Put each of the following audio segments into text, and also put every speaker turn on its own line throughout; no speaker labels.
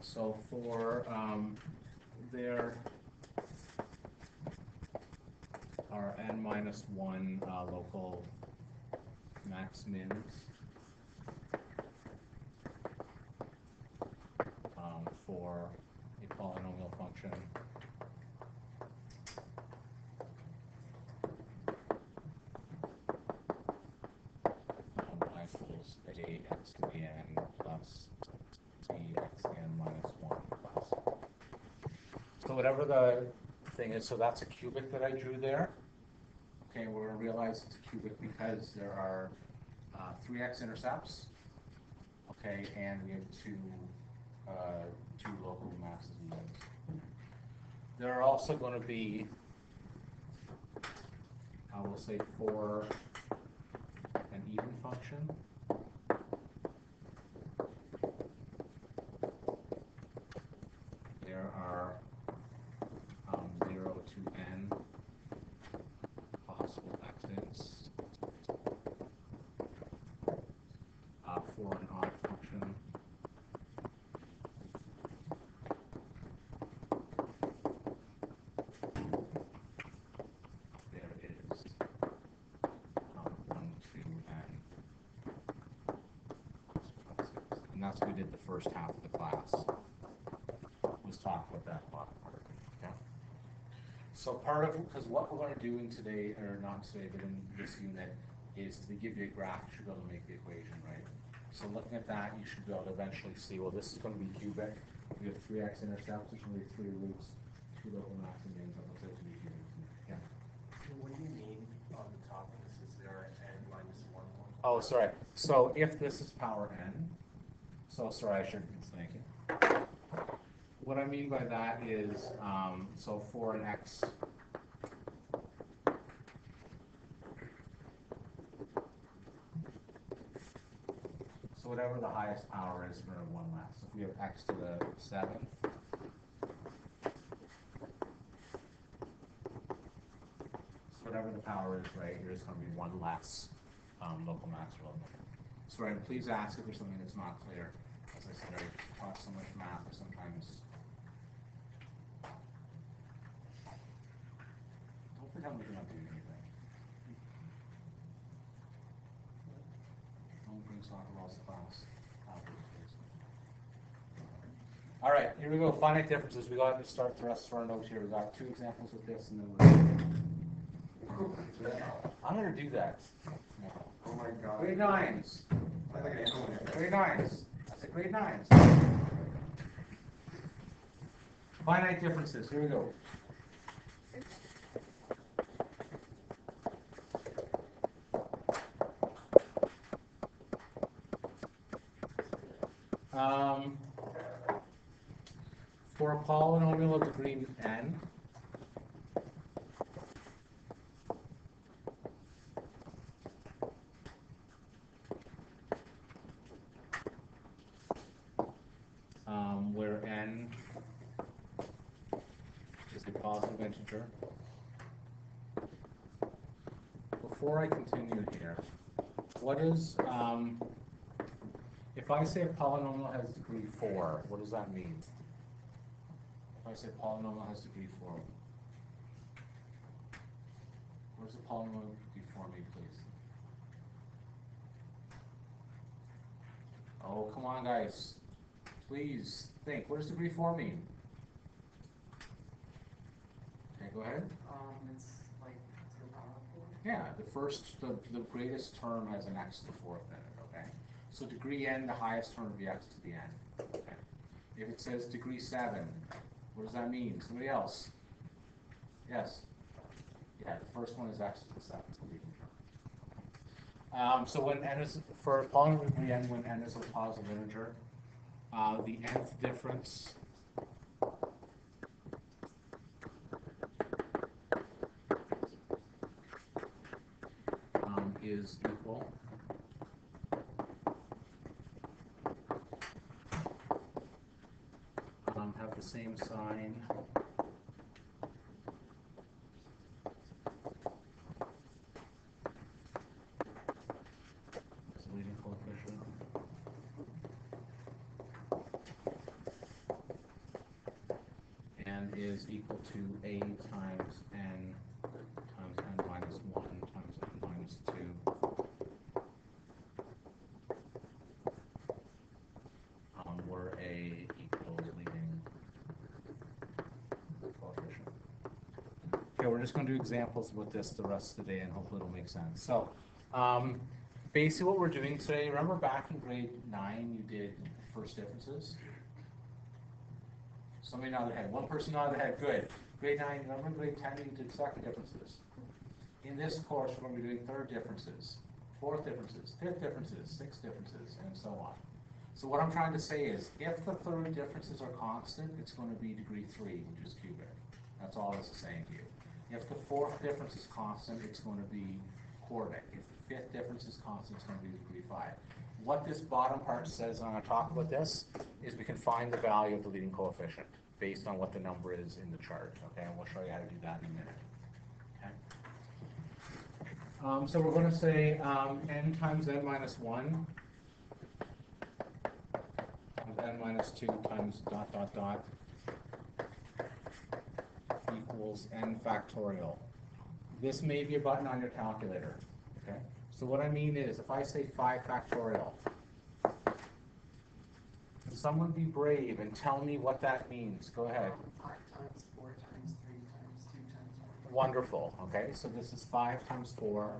So for there are n minus 1 local max mins for a polynomial function y equals ax to the n plus bxn minus 1 plus. So whatever the thing is, so that's a cubic that I drew there. Okay, we're going to realize it's a cubic because there are 3x intercepts. Okay, and we have two local masses and mins. There are also going to be, I will say, for an even function. There are 0 to n possible exits for an odd function. There is 1 to n possible exits. And that's what we did the first half of the class. Was talk about that bottom part. Okay. So part of, because what we're going to do in today, or not today, but in this unit, is to give you a graph, you should be able to make the equation, right? So looking at that, you should be able to eventually see, well, this is going to be cubic. We have 3x intercepts, there's going to be 3 roots, 2 local maximums, that looks like to be cubic. Yeah.
What do you mean on the top of this? Is there n minus 1?
Oh, sorry. So if this is power n, so sorry, I should, thank you. What I mean by that is, so for an x, so whatever the highest power is for 1 less. So if we have x to the 7th, so whatever the power is, right, here's going to be 1 less local max or local. So right, please ask if there's something that's not clear. As I said, I taught so much math, sometimes. Don't pretend like you're not doing anything. Don't bring soccer balls to class. All right, here we go. Finite differences. We got to start the rest of our notes here. We got 2 examples with this, and then I'm going to do that.
Oh my god.
Grade 9s. Grade 9s. I said grade 9s. Finite differences. Here we go. For a polynomial of degree n, where n is a positive integer. Before I continue here, what is, if I say a polynomial has degree 4, what does that mean? If I say polynomial has degree 4, what does a polynomial degree 4 mean, please? Oh, come on, guys. Please think. What does degree 4 mean? Okay, go ahead.
It's like to the power of 4.
Yeah, the greatest term has an x to the 4th in it, okay? So degree n, the highest term would be x to the n. Okay. If it says degree 7, what does that mean? Somebody else? Yes? Yeah, the first one is x to the 7th degree. So when n is, for polynomial degree n, when n is a positive integer, the nth difference is equal have the same sign. It's a leading coefficient. then is equal to a times n minus 1 times n minus 2. Where a equals leading coefficient. Okay, we're just going to do examples with this the rest of the day, and hopefully it'll make sense. So, basically what we're doing today, remember back in grade 9 you did first differences? Somebody nodded their head. One person nodded their head. Good. Grade 9, remember grade 10 you did second differences. In this course we're going to be doing third differences, fourth differences, fifth differences, sixth differences, and so on. So what I'm trying to say is, if the third differences are constant, it's going to be degree 3, which is cubic. That's all this is saying to you. If the fourth difference is constant, it's going to be quartic. If the fifth difference is constant, it's going to be degree 5. What this bottom part says, and I'm going to talk about this, is we can find the value of the leading coefficient based on what the number is in the chart. Okay, and we'll show you how to do that in a minute. Okay. So we're going to say n times n minus 1 times n minus 2 times dot dot dot equals n factorial. This may be a button on your calculator. Okay. So what I mean is, if I say 5 factorial, can someone be brave and tell me what that means? Go ahead.
5 times 4 times 3 times 2 times 1.
Wonderful. Okay, so this is 5 times 4,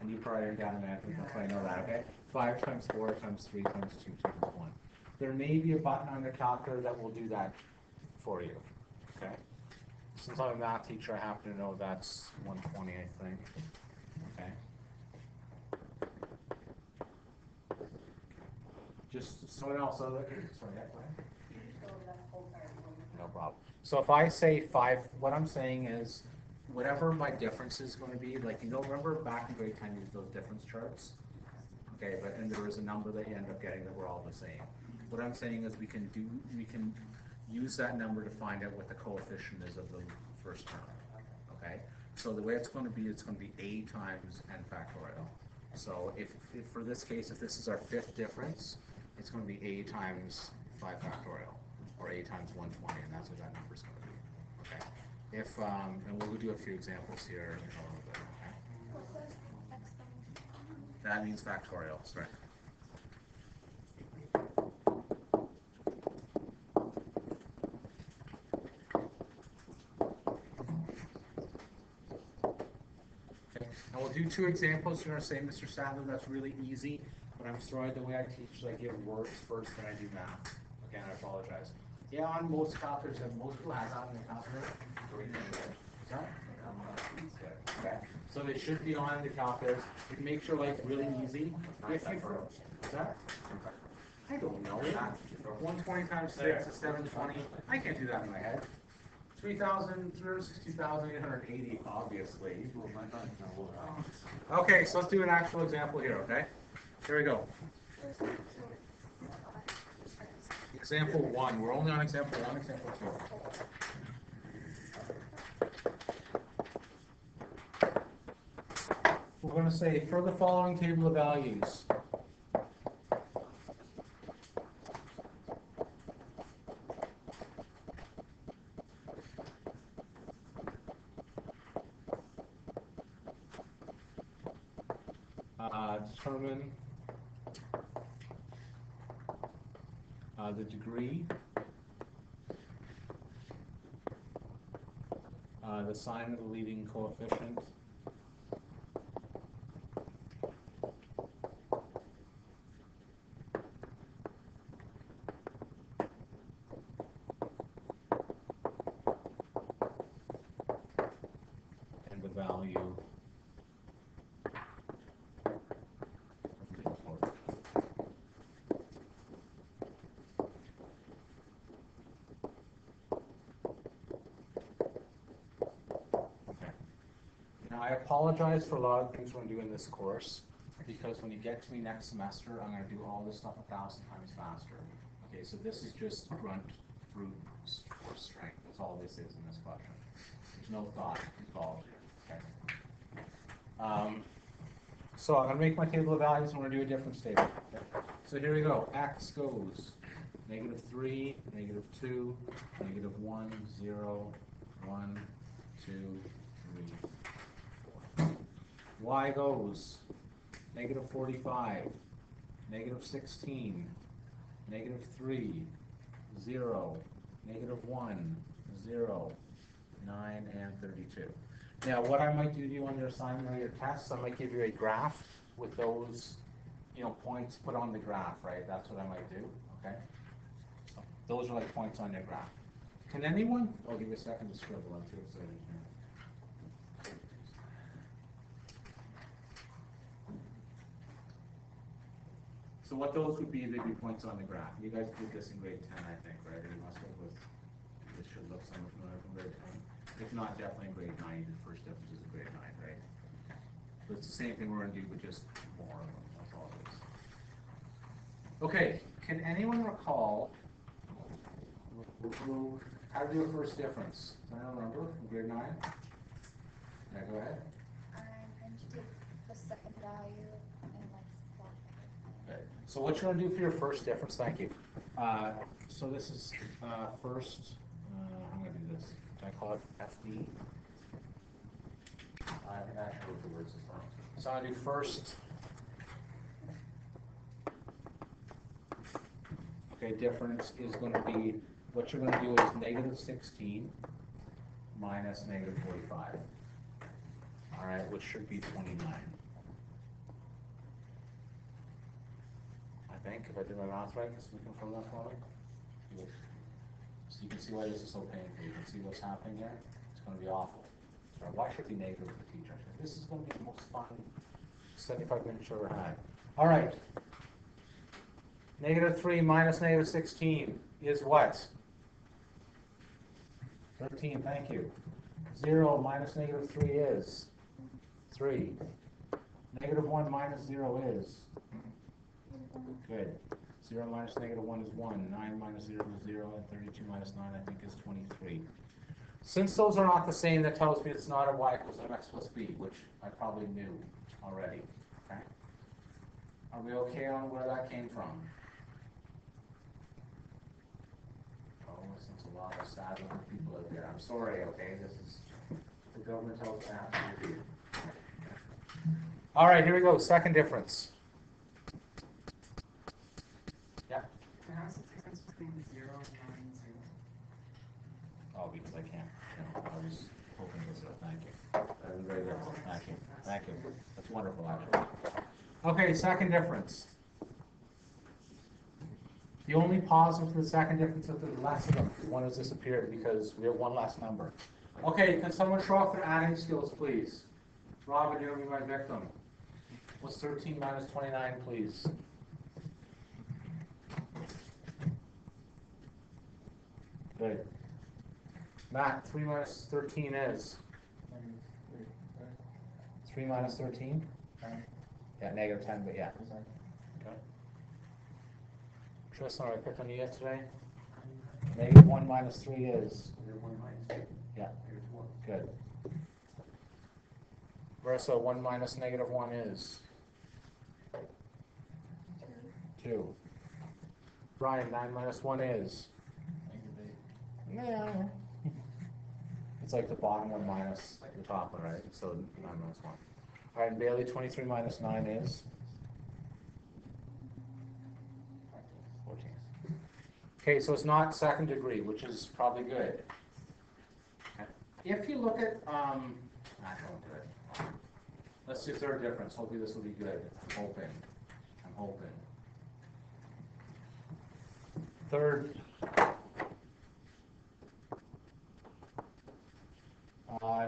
and you probably are down in math, you probably know that. Okay, 5 times 4 times 3 times 2 times 1. There may be a button on your calculator that will do that for you. Okay. Since I'm a math teacher, I happen to know that's 120, I think. Okay. Just someone else. Sorry, yeah, go ahead. No problem. So if I say 5, what I'm saying is, whatever my difference is going to be, like, remember back in grade 10 you did those difference charts? Okay, and there was a number that you end up getting that were all the same. What I'm saying is we can use that number to find out what the coefficient is of the first term. Okay, so the way it's going to be a times n factorial. So if for this case, if this is our fifth difference, it's going to be a times 5 factorial, or a times 120, and that's what that number is going to be. Okay. If and we'll do a few examples here in a little bit. Okay. That means factorial. Sorry. And we'll do 2 examples. You're going to say, Mr. Sadler, that's really easy, but I'm sorry, the way I teach is I give words first, then I do math. Again, I apologize. Yeah, on most calculators, most people have that on their calculator. Is that? Okay. So they should be on the calculators. It makes your life really easy. If you is that? I don't know. 120 times 6 is 720. I can't do that in my head. 360,880, obviously. Okay, so let's do an actual example here, okay? Here we go. Example 1. We're only on example 1, example 2. We're going to say, for the following table of values, determine the degree, the sign of the leading coefficient, and the value of the coefficient. Now, I apologize for a lot of things we're going to do in this course, because when you get to me next semester, I'm going to do all this stuff 1,000 times faster. Okay, so this is just grunt brute force strength. That's all this is in this question. There's no thought involved here. Okay. So I'm going to make my table of values, and we're going to do a difference table. Okay. So here we go. X goes negative 3, negative 2, negative 1, 0, 1, 2, 3, 4. Y goes negative 45, negative 16, negative 3, 0, negative 1, 0, 9, and 32. Now, what I might do to you on your assignment or your tests, I might give you a graph with those, points put on the graph, right? That's what I might do, okay? So those are like points on your graph. Can anyone? I'll give you a second to scribble. I'm too excited here. So what those would be, they'd be points on the graph. You guys did this in grade 10, I think, right? You must have with, this should look somewhat familiar from grade 10. If not, definitely in grade 9, the first difference is in grade 9, right? So it's the same thing we're going to do, but just more of them. That's all it is. Okay, can anyone recall how to do a first difference? Does anyone remember from grade 9? Yeah, go ahead.
And you take the second value and like swap it.
Okay. So what you're going to do for your first difference, thank you. So this is first, I'm going to do this. Can I call it FD? I can actually look the words as well. So I'm going to do first. Okay, difference is going to be, what you're going to do is negative 16 minus negative 45. All right, which should be 29. I think, if I did my math right, can you confirm that for me? So you can see why this is so painful. You can see what's happening here. It's going to be awful. So why should it be negative for the teacher? This is going to be the most fun 75 minutes you've ever had. All right. Negative 3 minus negative 16 is what? 13, thank you. 0 minus negative 3 is 3. Negative 1 minus 0 is? Good. 0 minus negative 1 is 1. 9 minus 0 is 0. And 32 minus 9, I think, is 23. Since those are not the same, that tells me it's not a y equals mx plus b, which I probably knew already. Okay? Are we okay on where that came from? Oh, since a lot of Sadler people out there. I'm sorry, okay? This is the government tells me I have to review. All right, here we go. Second difference. Yeah.
How's the difference between 0 and 9
Oh, because I can't. I was hoping this. Thank you. That was very good. Thank you. Thank you. That's wonderful, actually. Okay, second difference. The only positive for the second difference is the less of them. One has disappeared because we have one less number. Okay, can someone show off their adding skills, please? Robin, you're going to be my victim. What's 13 minus 29, please? Good. Matt, 3 minus 13 is? 3 minus 13? Yeah, negative 10, but yeah. Okay. Tristan, I picked on you yesterday. Negative 1 minus 3 is?
Negative 1 minus 2.
Yeah.
Negative 1.
Good. Versa, 1 minus negative 1 is? 2. Brian, 9 minus 1 is? Yeah. It's like the bottom one minus the top one, right? So 9 minus 1. All right, Bailey, 23 minus 9 is? 14. Okay, so it's not second degree, which is probably good. Okay. If you look at, I don't do it. Let's do third difference. Hopefully this will be good. I'm hoping. Third.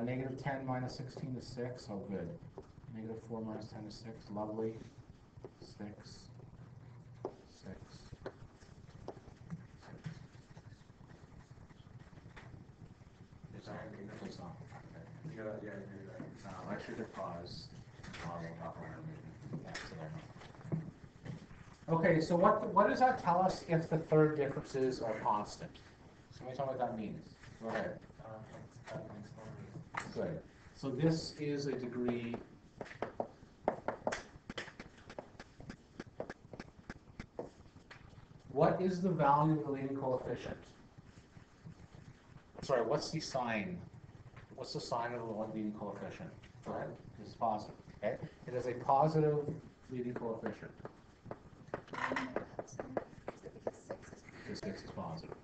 Negative 10 minus 16 is 6. Oh, good. Negative 4 minus 10 is 6. Lovely. 6. 6. It's not.
Yeah, yeah, yeah.
I should have paused. Okay, so what does that tell us if the third differences are constant? Somebody tell me what that means. Go ahead. Good. So this is a degree What is the value of the leading coefficient? Sorry, what's the sign? What's the sign of the leading coefficient? Go ahead. It's positive. Okay. It is a positive leading coefficient. Because 6 is positive.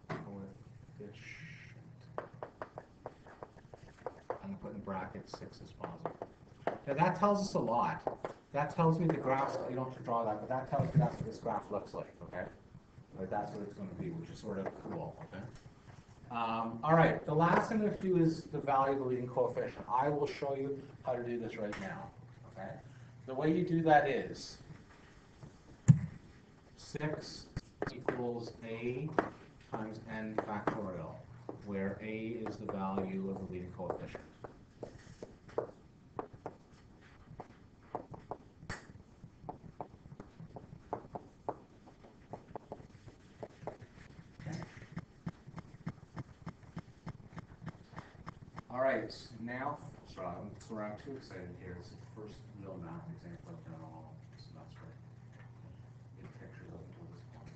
Coefficient. I'm putting brackets, 6 is positive. Now that tells us a lot. That tells me the graph, you don't have to draw that, but that tells me that's what this graph looks like, okay? Right, that's what it's going to be, which is sort of cool, okay? All right, the last thing we have to do is the value of the leading coefficient. I will show you how to do this right now, okay? The way you do that is 6 equals a times n factorial, where a is the value of the leading coefficient. All right, now, sorry, I'm too excited here. It's the first real math example I've done all semester. Get pictures up until this point.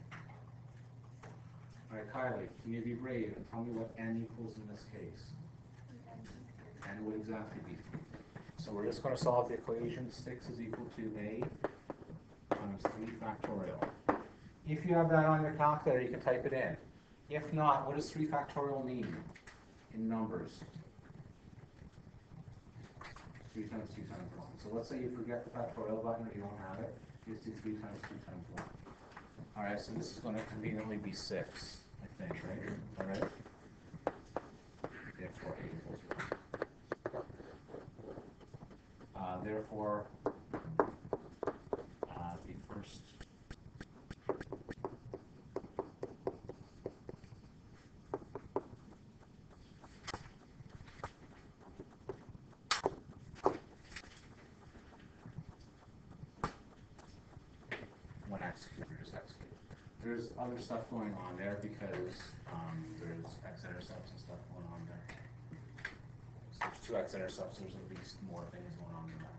All right, Kylie, can you be brave and tell me what n equals in this case? N would exactly be 3. So we're just going to solve the equation. 6 is equal to a times 3 factorial. If you have that on your calculator, you can type it in. If not, what does 3 factorial mean in numbers? 3 times 2 times 1. So let's say you forget the factorial button or you don't have it. Just do 3 times 2 times 1. All right, so this is going to conveniently be 6, I think, right? All right? Therefore, a equals 1. Therefore, the first when executed, just execute. There's other stuff going on there because there's x-intercepts and stuff going on there. So there's 2 x-intercepts, there's at least more things going on than that.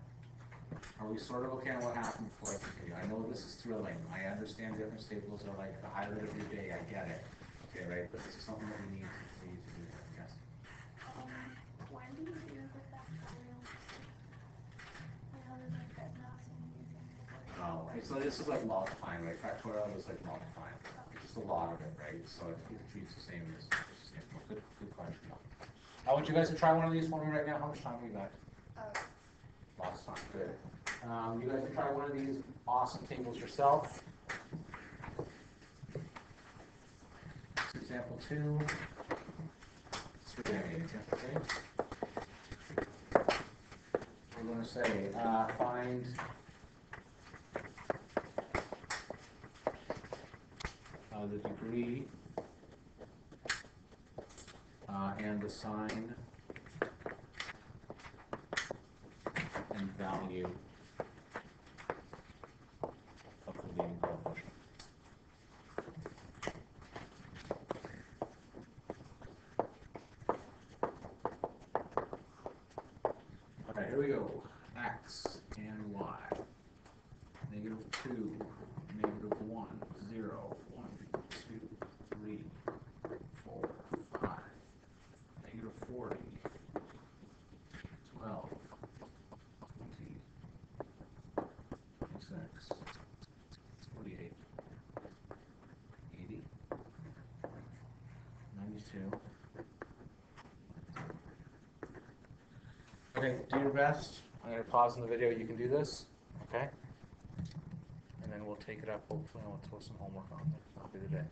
Are we sort of okay on what happened before I continue? I know this is thrilling. I understand different tables are like the highlight of your day. I get it. Okay, right? But this is something that we need to do. Yes.
When do you do the factorial? How does that get nothing using the
Oh, okay, so this is like multiplying, right? Factorial is like multiplying. It's just a log of it, right? So it treats the same as good question. I want you guys to try one of these for me right now. How much time have we got? Lots of time. Good. You guys can try one of these awesome tables yourself. Example 2. Example 2. We're going to say find the degree and the sign and value of the leading coefficient. All right, here we go. X and Y. Negative 2, negative 1, 0, 1, 2, 3, 4, 5, negative 40, 12, 20, 26, 48, 80, 92. Okay, do your best. I'm going to pause in the video. You can do this, okay? And then we'll take it up hopefully and we'll throw some homework on there. That'll be the day.